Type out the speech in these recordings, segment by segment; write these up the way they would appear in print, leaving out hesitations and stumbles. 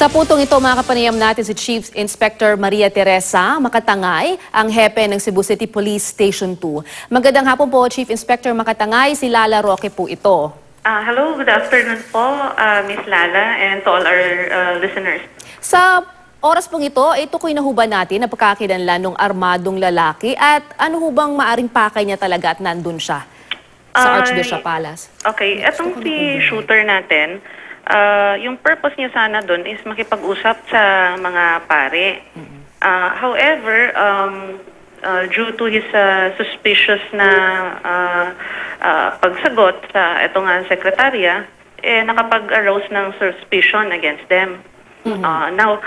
Sa putong ito, mga kapanayam natin si Chief Inspector Maria Teresa Makatangay, ang hepe ng Cebu City Police Station 2. Magandang hapon po, Chief Inspector Makatangay. Si Lala Roque po ito. Hello, good afternoon po, Miss Lala, and to all our listeners. Sa oras pong ito ko'y nahuba natin na pagkakilanlan ng armadong lalaki at ano hubang maaring pakay niya talaga at nandun siya sa Archbishop Palace? Okay, etong si shooter natin, yung purpose niya sana doon is makipag-usap sa mga pare. However, due to his suspicious na pagsagot sa ito nga sekretarya, nakapag-arouse ng suspicion against them. Now,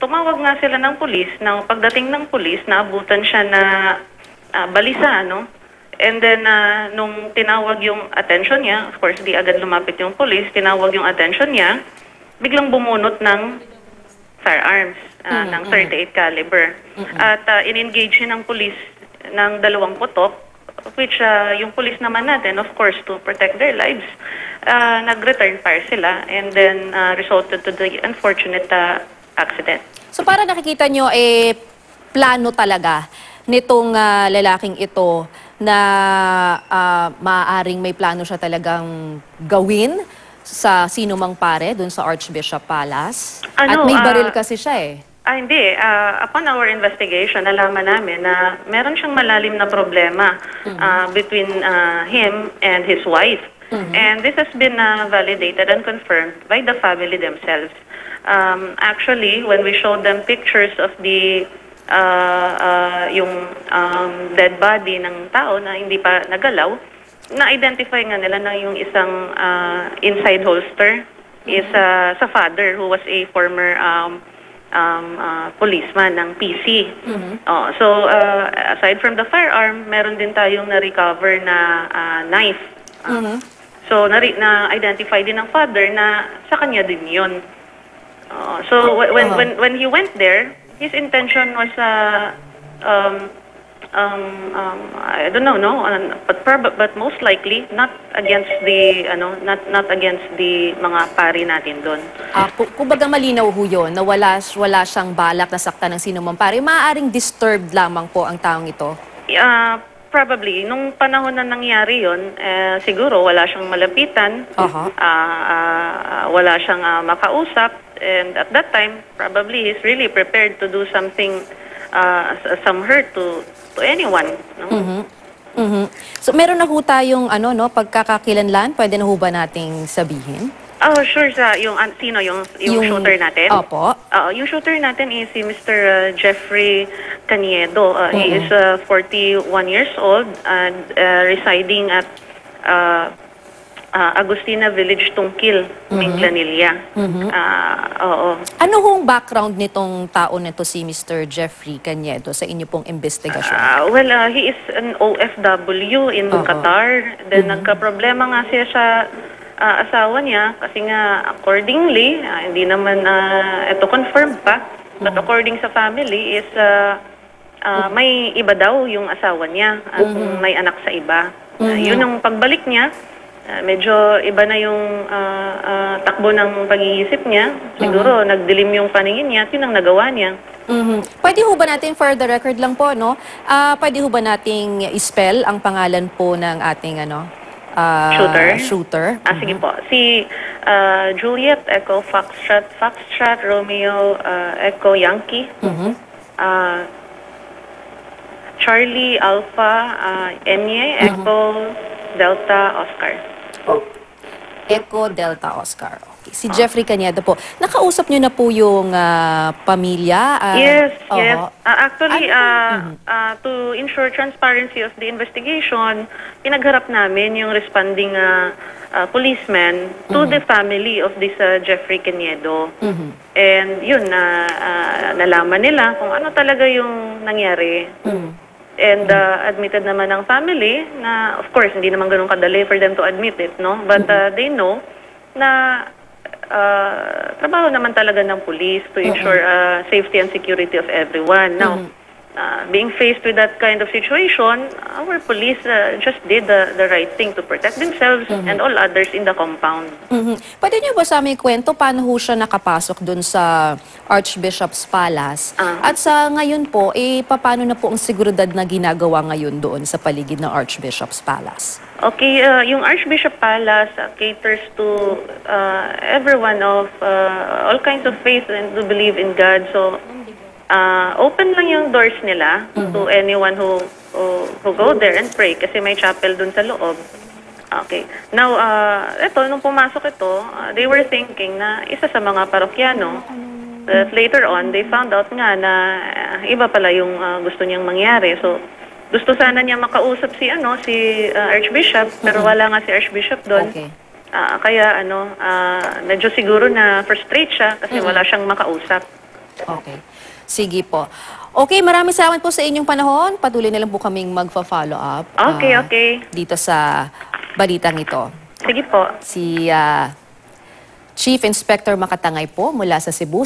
tumawag nga sila ng pulis. Now, pagdating ng pulis, naabutan siya na balisa, no? And then, nung tinawag yung attention niya, of course, di agad lumapit yung police, tinawag yung attention niya, biglang bumunot ng firearms, ng 38 caliber. At in-engage niya ng police ng 2 putok, which yung police naman natin, of course, to protect their lives, nag-return fire sila and then resulted to the unfortunate accident. So para nakikita nyo, plano talaga nitong lalaking ito na maaaring may plano siya talagang gawin sa sino mang pare dun sa Archbishop Palace. At may baril kasi siya Hindi. Upon our investigation, nalaman namin na meron siyang malalim na problema between him and his wife. And this has been validated and confirmed by the family themselves. Actually, when we showed them pictures of the yung dead body ng tao na hindi pa nagalaw, na-identify nga nila na yung isang inside holster is sa father who was a former policeman ng PC. So, aside from the firearm, meron din tayong na-recover na knife. So, na-identify din ng father na sa kanya din yun. So, when he went there, his intention was, I don't know, no, but most likely not against the, not against the mga pari natin doon. Kumbaga malinaw ho yun, na wala siyang balak na sakta ng sino mang pari. Maaaring disturbed lamang po ang taong ito. Probably. Nung panahon na nangyari yun, siguro wala siyang malapitan, wala siyang makausap, and at that time, probably he's really prepared to do something, some hurt to anyone. No? So meron na ho tayong pagkakakilanlan, pwede na ho ba nating sabihin? Oh, sure. Yung shooter natin? Opo. Yung shooter natin is si Mr. Jeffrey Caniedo. He is 41 years old and residing at Agustina Village, Tungkil, Minglanilla. Ano hong background nitong tao nito si Mr. Jeffrey Caniedo sa inyo pong investigasyon? Well, he is an OFW in Qatar. Then nagka-problema nga siya sa asawa niya kasi nga accordingly, hindi naman ito confirmed pa, but according sa family is may iba daw yung asawa niya at may anak sa iba. Yun ang pagbalik niya, medyo iba na yung takbo ng pag-iisip niya. Siguro nagdilim yung paningin niya at yun ang nagawa niya. Pwede ho ba natin, for the record lang po, no? Pwede ho ba nating i-spell ang pangalan po ng ating shooter? Sige po. Si Juliet Echo Foxtrot Romeo Echo Yankee. Charlie Alpha Enye Echo Delta Oscar. Echo Delta Oscar. Okay. Si Jeffrey Caniedo po. Nakausap niyo na po yung pamilya? Yes. Actually, to ensure transparency of the investigation, pinagharap namin yung responding policeman to the family of this Jeffrey Caniedo. And yun, nalaman nila kung ano talaga yung nangyari. And admitted naman ng family na, of course, hindi naman ganun kadali for them to admit it, no? But they know na trabaho naman talaga ng police to ensure safety and security of everyone. Now, being faced with that kind of situation, our police just did the right thing to protect themselves and all others in the compound. Pwede niyo ba sa aming kwento paano ho siya nakapasok dun sa Archbishop's Palace? At sa ngayon po, paano na po ang seguridad na ginagawa ngayon doon sa paligid ng Archbishop's Palace? Okay, yung Archbishop Palace caters to everyone of all kinds of faith and to believe in God. So, open lang yung doors nila to anyone who go there and pray kasi may chapel dun sa loob. Okay. Now, nung pumasok ito, they were thinking na isa sa mga parokyano. That later on, they found out nga na iba pala yung gusto niyang mangyari. So, gusto sana niya makausap si Archbishop, pero wala nga si Archbishop doon. Okay. Kaya medyo siguro na frustrate siya kasi wala siyang makausap. Okay. Sige po. Okay, maraming salamat po sa inyong panahon. Patuloy na lang po kaming magfa-follow up. Okay. Dito sa balitang ito. Sige po. Si Chief Inspector Makatangay po mula sa Cebu.